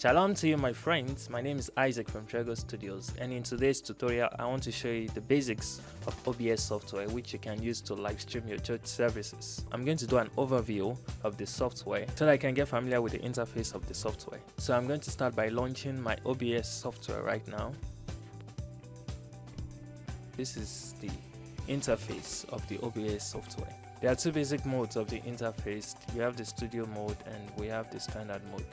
Shalom to you, my friends. My name is Isaac from Trego Studios, and in today's tutorial I want to show you the basics of OBS software which you can use to live stream your church services. I'm going to do an overview of the software so that I can get familiar with the interface of the software. So I'm going to start by launching my OBS software right now. This is the interface of the OBS software. There are two basic modes of the interface. We have the studio mode and we have the standard mode.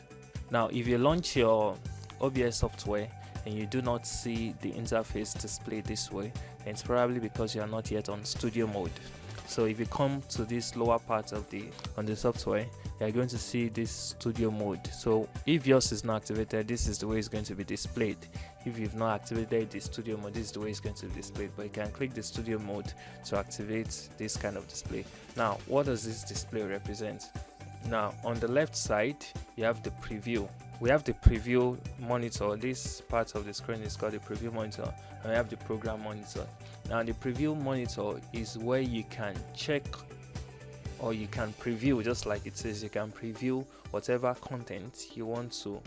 Now, if you launch your OBS software and you do not see the interface displayed this way, then it's probably because you are not yet on studio mode. So if you come to this lower part of the software, you are going to see this studio mode. So if yours is not activated, this is the way it's going to be displayed. If you've not activated the studio mode, this is the way it's going to be displayed. But you can click the studio mode to activate this kind of display. Now, what does this display represent? Now, on the left side, you have the preview. We have the preview monitor. This part of the screen is called the preview monitor, and we have the program monitor. Now, the preview monitor is where you can check or you can preview, just like it says, you can preview whatever content you want to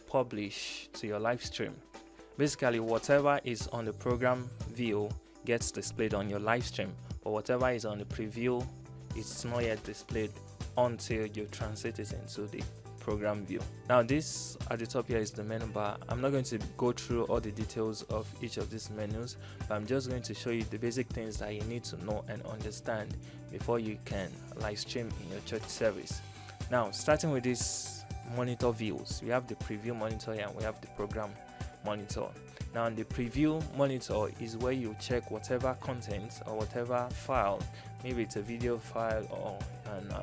publish to your live stream. Basically, whatever is on the program view gets displayed on your live stream, but whatever is on the preview, it's not yet displayed until you translate it into the program view. Now, this at the top here is the menu bar. I'm not going to go through all the details of each of these menus, but I'm just going to show you the basic things that you need to know and understand before you can live stream in your church service. Now, starting with these monitor views, we have the preview monitor here and we have the program monitor. Now, the preview monitor is where you check whatever content or whatever file, maybe it's a video file or an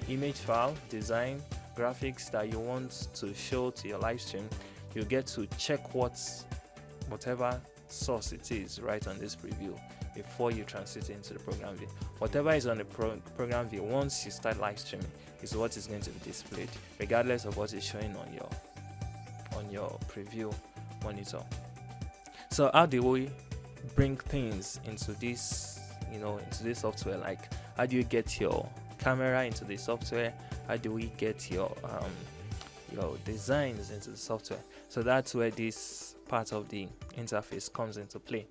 image file, design, graphics that you want to show to your live stream. You get to check whatever source it is right on this preview before you translate it into the program view. Whatever is on the program view, once you start live streaming, is what is going to be displayed, regardless of what is showing on your preview monitor. So how do we bring things into this, into this software? Like, how do you get your camera into the software? How do we get your designs into the software? So that's where this part of the interface comes into play.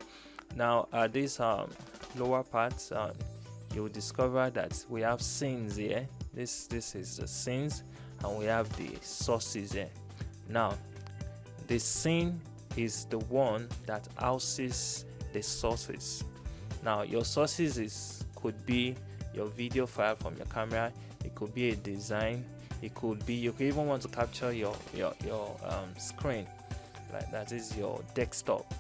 Now, at this lower part, you will discover that we have scenes here. This is the scenes, and we have the sources here. Now, the scene is the one that houses the sources. Now, your sources could be your video file from your camera, it could be a design, it could be, you could even want to capture your screen, like that is your desktop.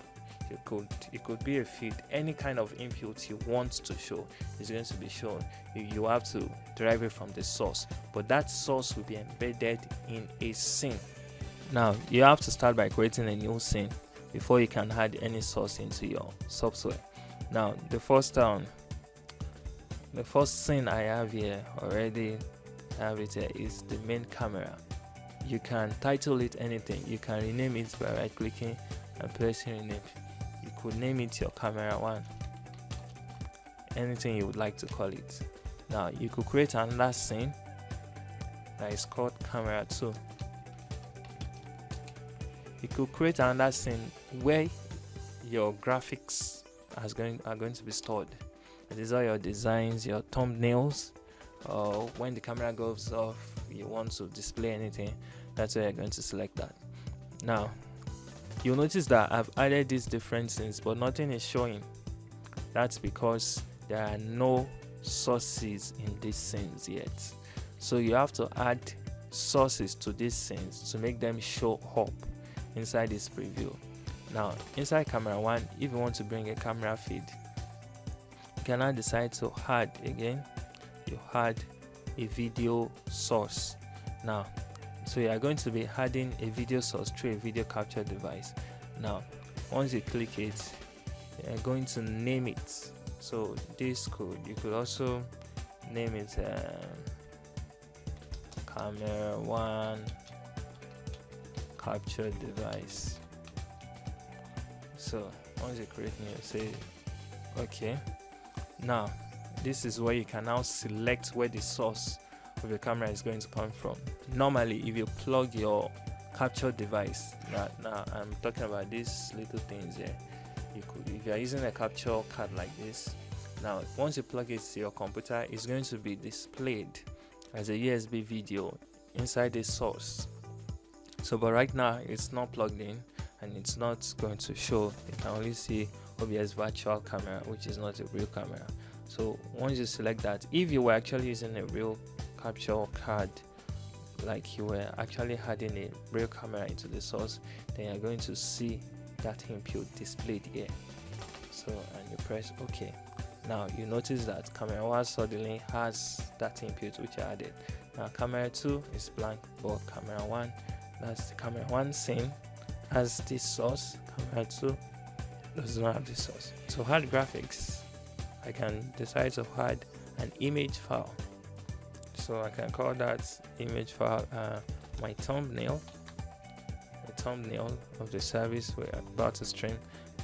It could be a feed. Any kind of input you want to show is going to be shown. You have to derive it from the source, but that source will be embedded in a scene. Now, you have to start by creating a new scene before you can add any source into your software. Now, the first scene I have here is the main camera. You can title it anything. You can rename it by right clicking and pressing rename. You could name it your camera 1, anything you would like to call it. Now, you could create another scene that is called camera 2. You could create another scene where your graphics are going to be stored. These are your designs, your thumbnails, or when the camera goes off, you want to display anything, that's where you're going to select that. Now, you'll notice that I've added these different scenes, but nothing is showing. That's because there are no sources in these scenes yet. So you have to add sources to these scenes to make them show up inside this preview. Now, inside camera 1, if you want to bring a camera feed, you can now decide to add again. You add a video source. Now, so you are going to be adding a video source through a video capture device. Now, once you click it, you are going to name it. So you could also name it camera 1 capture device. So once you create new, say okay. Now, this is where you can now select where the source of your camera is going to come from. Normally, if you plug your capture device. Now I'm talking about these little things here. You could, if you are using a capture card like this, now once you plug it to your computer, it's going to be displayed as a USB video inside the source. So but right now it's not plugged in and it's not going to show. You can only see OBS virtual camera, which is not a real camera. So once you select that, if you were actually using a real capture card, like you were actually adding a real camera into the source, then you're going to see that input displayed here. So and you press OK. Now you notice that camera 1 suddenly has that input which I added. Now camera 2 is blank, but camera 1, that's the camera 1 scene, has this source. Camera 2 does not have this source. To add graphics, I can decide to add an image file. So I can call that image file my thumbnail, the thumbnail of the service we're about to stream.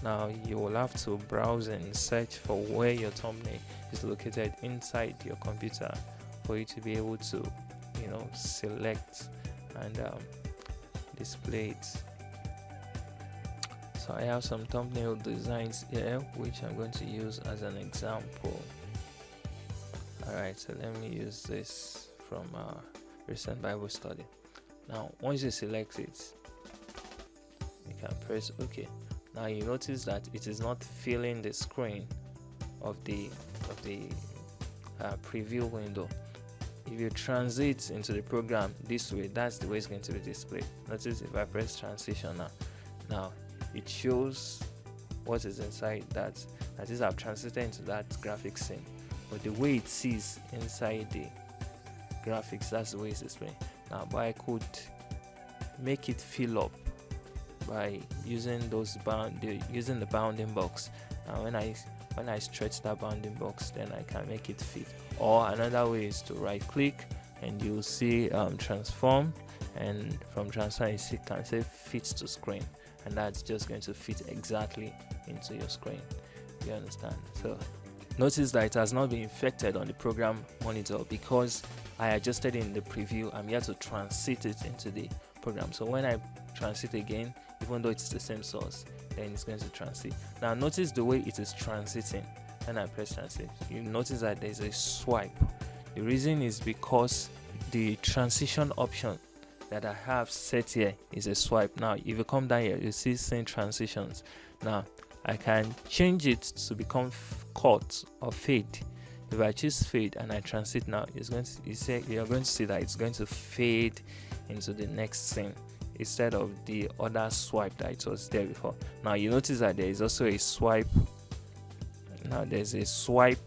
Now you will have to browse and search for where your thumbnail is located inside your computer for you to be able to, you know, select and display it. So I have some thumbnail designs here which I'm going to use as an example. Alright, so let me use this from our recent Bible study. Now once you select it, you can press OK. Now you notice that it is not filling the screen of the preview window. If you transit into the program this way, that's the way it's going to be displayed. Notice if I press transition now it shows what is inside that is I've transited into that graphics scene. But the way it sees inside the graphics, that's the way it's displaying. Now, but I could make it fill up by using using the bounding box. Now, when I stretch that bounding box, then I can make it fit. Or another way is to right click and you'll see transform, and from transform you can say fit to screen, and that's just going to fit exactly into your screen. You understand? So notice that it has not been affected on the program monitor because I adjusted in the preview. I'm here to transit it into the program. So when I transit again, even though it's the same source, then it's going to transit. Now notice the way it is transiting. When I press transit, you notice that there's a swipe. The reason is because the transition option that I have set here is a swipe. Now if you come down here, you see scene transitions. Now I can change it to become cut or fade. If I choose fade and I transit now, you're going to see that it's going to fade into the next scene instead of the other swipe that it was there before. Now you notice that there is also a swipe. Now there's a swipe,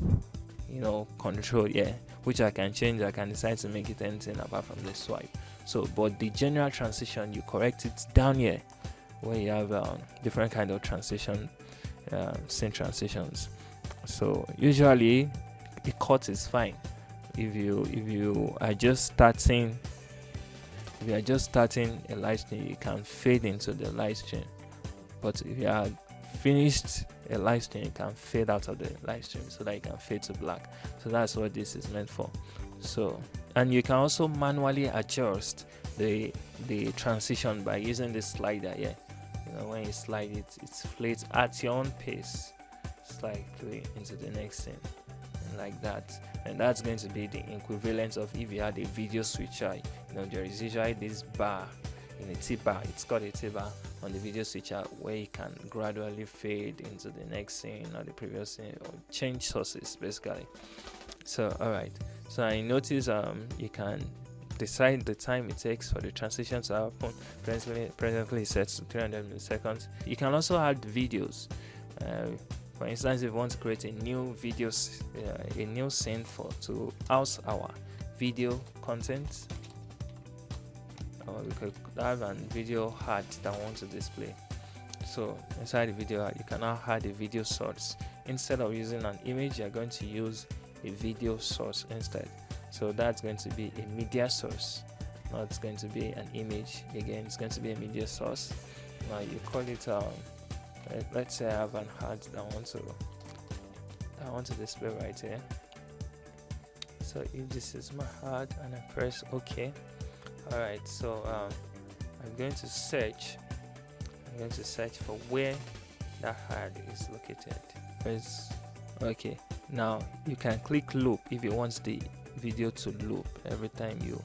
you know, control here, which I can change. I can decide to make it anything apart from the swipe. So, but the general transition, you correct it down here where you have different kind of transition. Scene transitions. So usually a cut is fine. If you are just starting a live stream, you can fade into the live stream. But if you are finished a live stream, you can fade out of the live stream so that you can fade to black. So that's what this is meant for. So, and you can also manually adjust the transition by using this slider here. You know, when you slide it, it flates at your own pace, slightly into the next scene, and like that. And that's going to be the equivalent of if you had a video switcher. You know, there is usually this bar in a T-bar. It's called a T-bar on the video switcher, where you can gradually fade into the next scene or the previous scene, or change sources basically. So alright, so I notice you can decide the time it takes for the transition to happen. Presently set to 300 milliseconds. You can also add videos. For instance, if you want to create a new videos, a new scene to house our video content, or we could have a video ad that I want to display. So inside the video ad, you can now add a video source. Instead of using an image, you're going to use a video source instead. So that's going to be a media source. Now it's going to be an image. Again, it's going to be a media source. Now you call it let's say I have an ad that I want to display right here. So if this is my ad and I press OK, alright, so I'm going to search for where that hard is located. Okay, now you can click loop if you want the video to loop every time you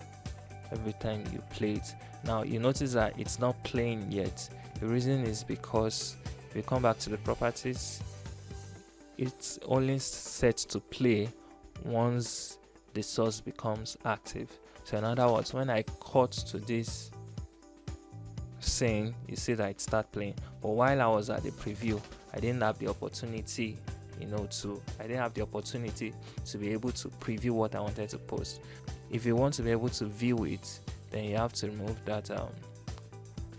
play it. Now you notice that it's not playing yet. The reason is because if you come back to the properties, it's only set to play once the source becomes active. So in other words, when I cut to this scene, you see that it start playing. But while I was at the preview, I didn't have the opportunity, to be able to preview what I wanted to post. If you want to be able to view it, then you have to remove that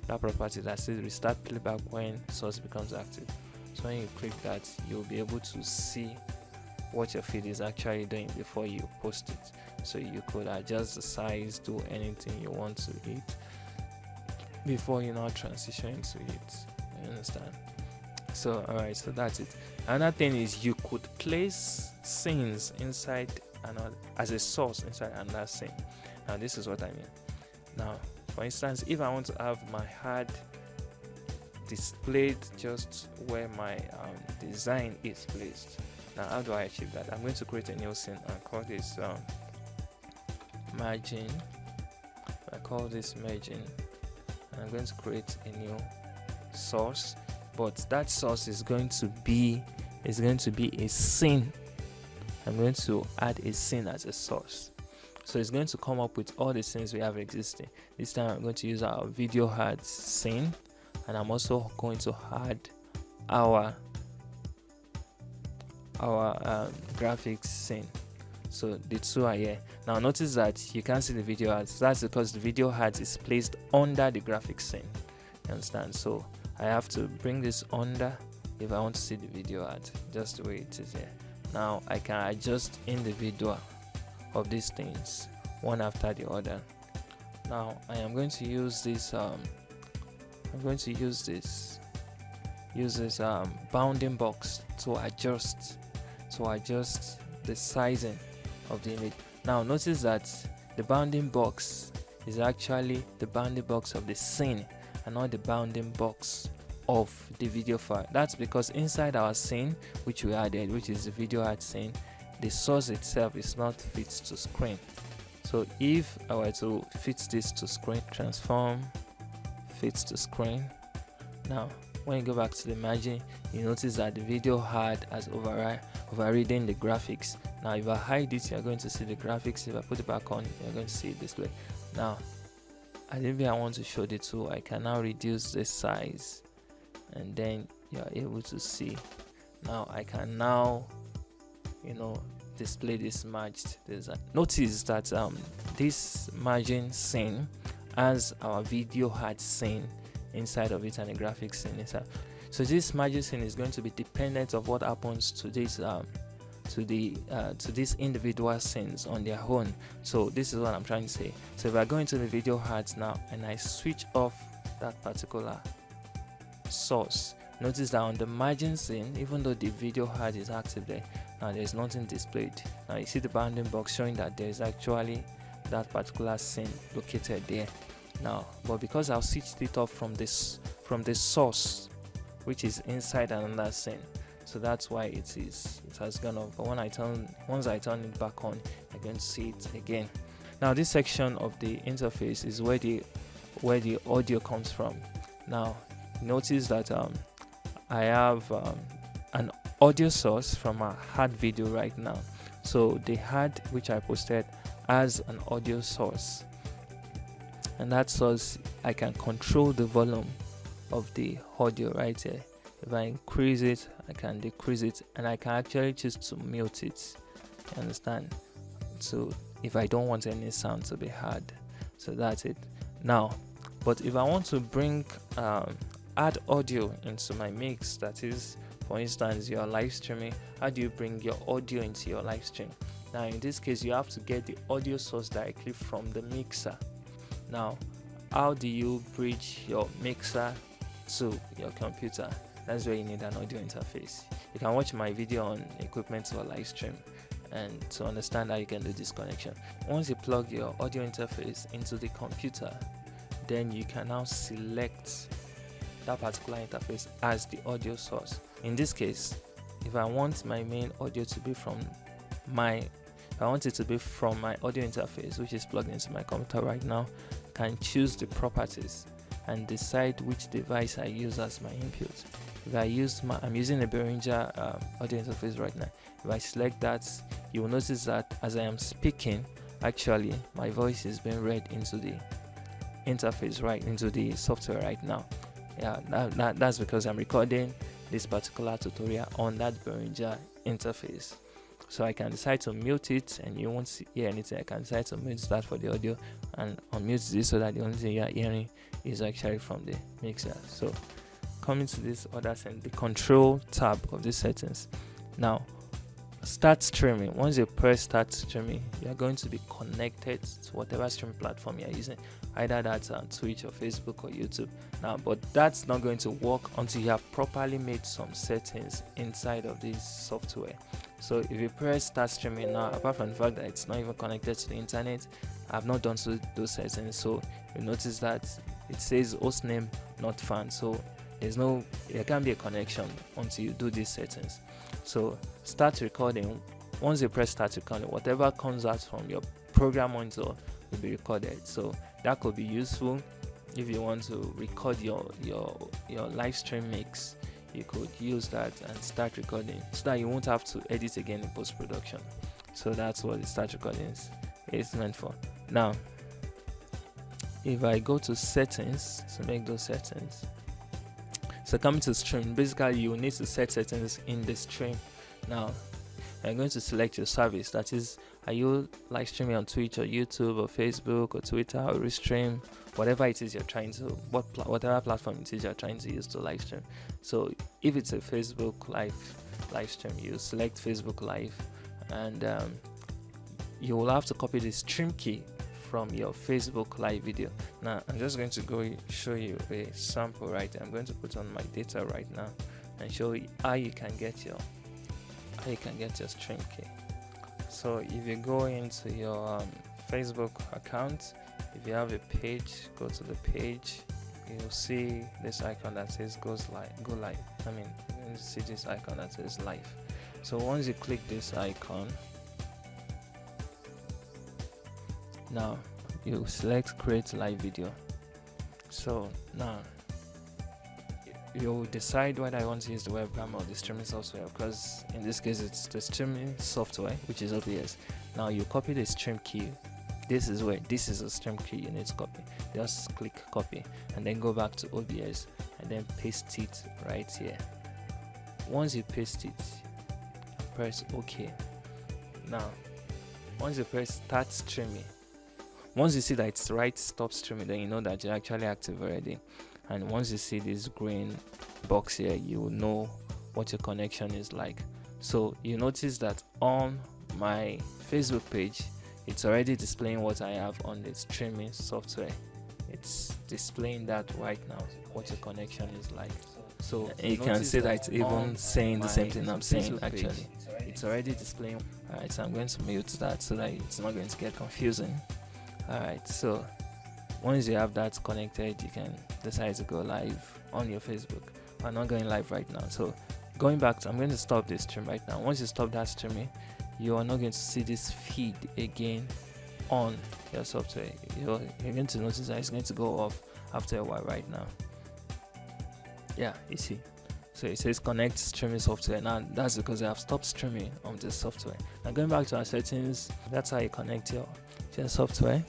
property that says restart playback when source becomes active. So when you click that, you'll be able to see what your feed is actually doing before you post it. So you could adjust the size, do anything you want to it before you now transition into it. You understand? So alright, so that's it. Another thing is you could place scenes inside another as a source inside another scene. Now this is what I mean. Now for instance, if I want to have my HUD displayed just where my design is placed, now how do I achieve that? I'm going to create a new scene and call this margin. I call this margin, and I'm going to create a new source, but that source is going to be a scene. I'm going to add a scene as a source, so it's going to come up with all the scenes we have existing. This time I'm going to use our video HUD scene, and I'm also going to add our graphics scene. So the two are here. Now notice that you can't see the video ads. That's because the video ads is placed under the graphics scene. You understand? So I have to bring this under if I want to see the video ad, just the way it is here. Now I can adjust individual of these things one after the other. Now I am going to use this bounding box to adjust the sizing of the image. Now notice that the bounding box is actually the bounding box of the scene and not the bounding box of the video file. That's because inside our scene, which we added, which is the video ad scene, the source itself is not fit to screen. So if I were to fit this to screen, transform fits to screen. Now when you go back to the margin, you notice that the video HUD has overridden the graphics. Now if I hide it, you're going to see the graphics. If I put it back on, you're going to see it display. Now if I want to show the two, I can now reduce the size, and then you're able to see. Now I can now display this merged design. Notice that this margin scene has our video HUD scene inside of it and a graphics scene inside. So this margin scene is going to be dependent of what happens to this to these individual scenes on their own. So this is what I'm trying to say. So if I go into the video HUDs now and I switch off that particular source, notice that on the margin scene, even though the video HUD is active there, now there's nothing displayed. Now you see the bounding box showing that there's actually that particular scene located there. Now but because I've switched it off from this source, which is inside another scene, so that's why it has gone off. But once I turn it back on, I can see it again. Now this section of the interface is where the audio comes from. Now notice that I have an audio source from a HUD video right now. So the HUD which I posted has an audio source, and that source I can control the volume of the audio right here. If I increase it, I can decrease it, and I can actually choose to mute it. You understand? So if I don't want any sound to be heard, so that's it. Now but if I want to bring add audio into my mix, that is, for instance, you're live streaming, how do you bring your audio into your live stream? Now in this case, you have to get the audio source directly from the mixer. Now how do you bridge your mixer to your computer? That's where you need an audio interface. You can watch my video on equipment or live stream and to understand how you can do this connection. Once you plug your audio interface into the computer, then you can now select that particular interface as the audio source. In this case, if I want my main audio to be from my audio interface, which is plugged into my computer right now, I can choose the properties and decide which device I use as my input. If I'm using a Behringer audio interface right now. If I select that, you will notice that as I am speaking, actually my voice is being read into the interface, right into the software right now. Yeah, that's because I'm recording this particular tutorial on that Behringer interface. So I can decide to mute it and you won't hear anything. I can decide to mute that for the audio and unmute this so that the only thing you are hearing is actually from the mixer. So coming to this other setting, the control tab of these settings. Now start streaming. Once you press start streaming, you are going to be connected to whatever streaming platform you are using, either that's on Twitch or Facebook or YouTube. Now, but that's not going to work until you have properly made some settings inside of this software. So if you press start streaming now, apart from the fact that it's not even connected to the internet, I've not done those settings. So you notice that it says hostname not found. So there can't be a connection until you do these settings. So start recording. Once you press start recording, whatever comes out from your program monitor will be recorded. So that could be useful if you want to record your live stream mix. You could use that and start recording so that you won't have to edit again in post-production. So that's what the start recording is meant for. Now if I go to settings to make those settings, so coming to stream, basically you will need to set settings in the stream. Now I'm going to select your service, that is, are you live streaming on Twitch or YouTube or Facebook or Twitter or Restream, whatever it is you're trying to, whatever platform it is you're trying to use to live stream. So if it's a Facebook live stream, you select Facebook Live, and you will have to copy the stream key from your Facebook Live video. Now I'm just going to go show you a sample right there. I'm going to put on my data right now and show you how you can get your stream key. So if you go into your Facebook account, if you have a page, go to the page, you'll see this icon that says go live. I mean, you see this icon that says live. So once you click this icon, now you select create live video. So now you'll decide whether I want to use the webcam or the streaming software, because in this case it's the streaming software, which is OBS. Now you copy the stream key. This is a stream key you need to copy. Just click copy and then go back to OBS and then paste it right here. Once you paste it, press OK. Now once you press start streaming, once you see that it's right stop streaming, then you know that you're actually active already. And once you see this green box here, you will know what your connection is like. So you notice that on my Facebook page, it's already displaying what I have on the streaming software. It's displaying that right now, what your connection is like. So you can see that it's even saying the same thing I'm saying actually. It's already displaying. Alright, so I'm going to mute that so that it's not going to get confusing. Alright, so once you have that connected, you can decide to go live on your Facebook. I'm not going live right now, so going back to, I'm going to stop this stream right now. Once you stop that streaming, you are not going to see this feed again on your software. You're going to notice that it's going to go off after a while right now. Yeah, you see. So it says connect streaming software. Now that's because I have stopped streaming on this software. Now going back to our settings, that's how you connect your software.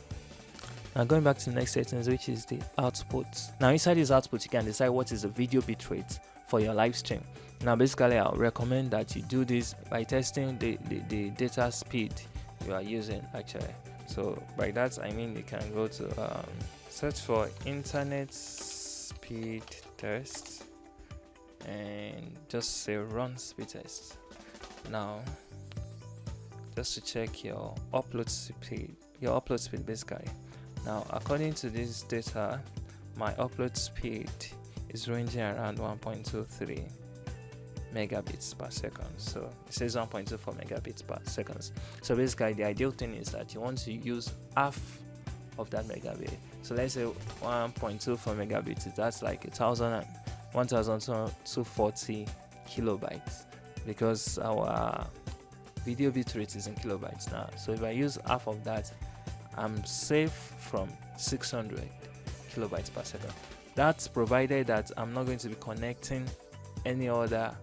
Now going back to the next settings, which is the output. Now inside this output, you can decide what is the video bitrate for your live stream. Now basically, I'll recommend that you do this by testing the data speed you are using actually. So by that I mean you can go to search for internet speed test and just say run speed test. Now just to check your upload speed basically. Now according to this data, my upload speed is ranging around 1.23 megabits per second. So it says 1.24 megabits per second. So basically the ideal thing is that you want to use half of that megabit. So let's say 1.24 megabits, that's like 1240 kilobytes, because our video bitrate is in kilobytes now. So if I use half of that, I'm safe from 600 kilobytes per second. That's provided that I'm not going to be connecting any other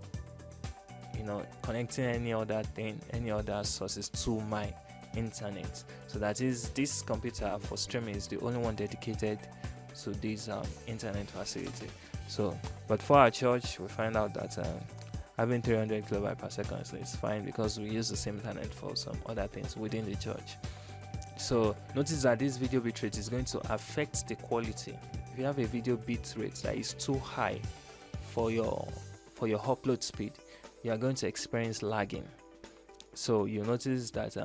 thing, any other sources to my internet. So that is, this computer for streaming is the only one dedicated to this internet facility. So but for our church, we find out that having 300 kilobytes per second, so it's fine, because we use the same internet for some other things within the church. So notice that this video bitrate is going to affect the quality. If you have a video bitrate that is too high for your upload speed, you are going to experience lagging. So you notice that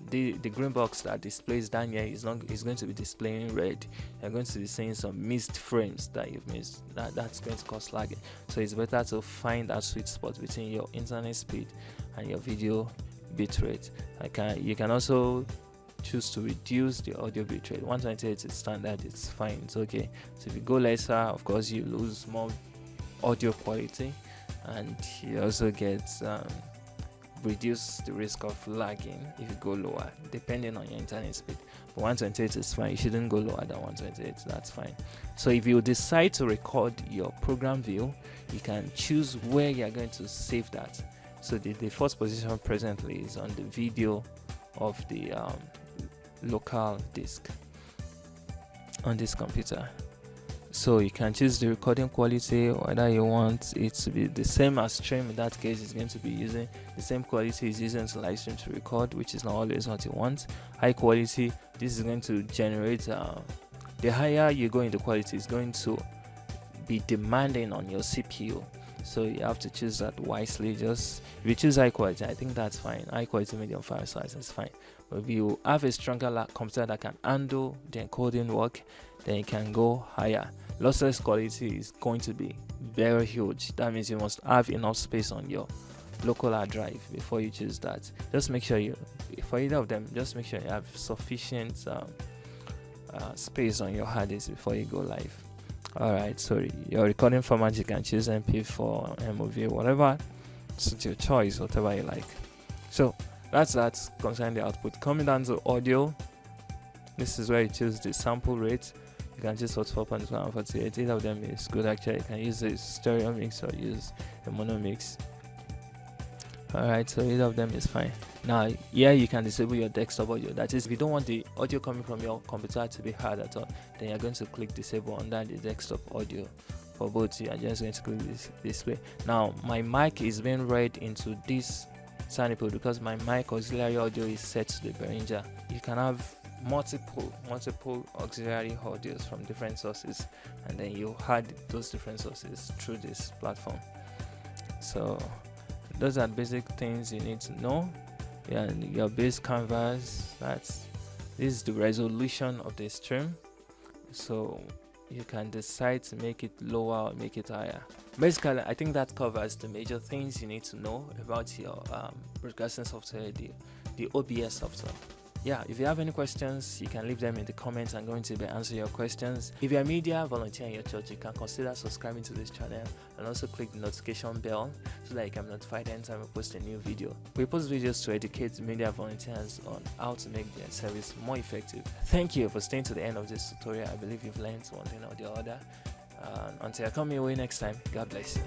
the green box that displays down here is going to be displaying red. You're going to be seeing some missed frames that you've missed. That's going to cause lagging. So it's better to find that sweet spot between your internet speed and your video bitrate. You can also choose to reduce the audio bitrate. 128 is standard, it's fine, it's okay. So if you go lesser, of course you lose more audio quality, and you also get reduce the risk of lagging if you go lower, depending on your internet speed. But 128 is fine. You shouldn't go lower than 128. That's fine. So if you decide to record your program view, you can choose where you're going to save that. So the default position presently is on the video of the local disk on this computer. So you can choose the recording quality, whether you want it to be the same as stream. In that case, it's going to be using the same quality is using to live stream to record, which is not always what you want. High quality, this is going to generate the higher you go in the quality, is going to be demanding on your CPU. So you have to choose that wisely. Just if you choose high quality, I think that's fine. High quality medium file size is fine. But if you have a stronger computer that can handle the encoding work, then you can go higher. Lossless quality is going to be very huge. That means you must have enough space on your local hard drive before you choose that. Just make sure for either of them, just make sure you have sufficient space on your hard disk before you go live. Alright, so your recording format, you can choose MP4, MOV, whatever suits your choice, whatever you like. So that's concerning the output. Coming down to audio, this is where you choose the sample rate. You can choose 44.1 and 48. Either of them is good actually. You can use a stereo mix or use a mono mix. Alright, so either of them is fine. Now here you can disable your desktop audio. That is, if you don't want the audio coming from your computer to be heard at all, then you're going to click disable under the desktop audio. For both, you are just going to click this display. Now my mic is being read into this sample because my mic auxiliary audio is set to the Behringer. You can have multiple auxiliary audios from different sources, and then you add those different sources through this platform. So those are basic things you need to know. And your base canvas, this is the resolution of the stream, so you can decide to make it lower or make it higher. Basically, I think that covers the major things you need to know about your broadcasting software, the OBS software. Yeah, if you have any questions, you can leave them in the comments. I'm going to be answering your questions. If you're a media volunteer in your church, you can consider subscribing to this channel and also click the notification bell so that you can be notified anytime we post a new video. We post videos to educate media volunteers on how to make their service more effective. Thank you for staying to the end of this tutorial. I believe you've learned one thing or the other. Until I come your way next time, God bless you.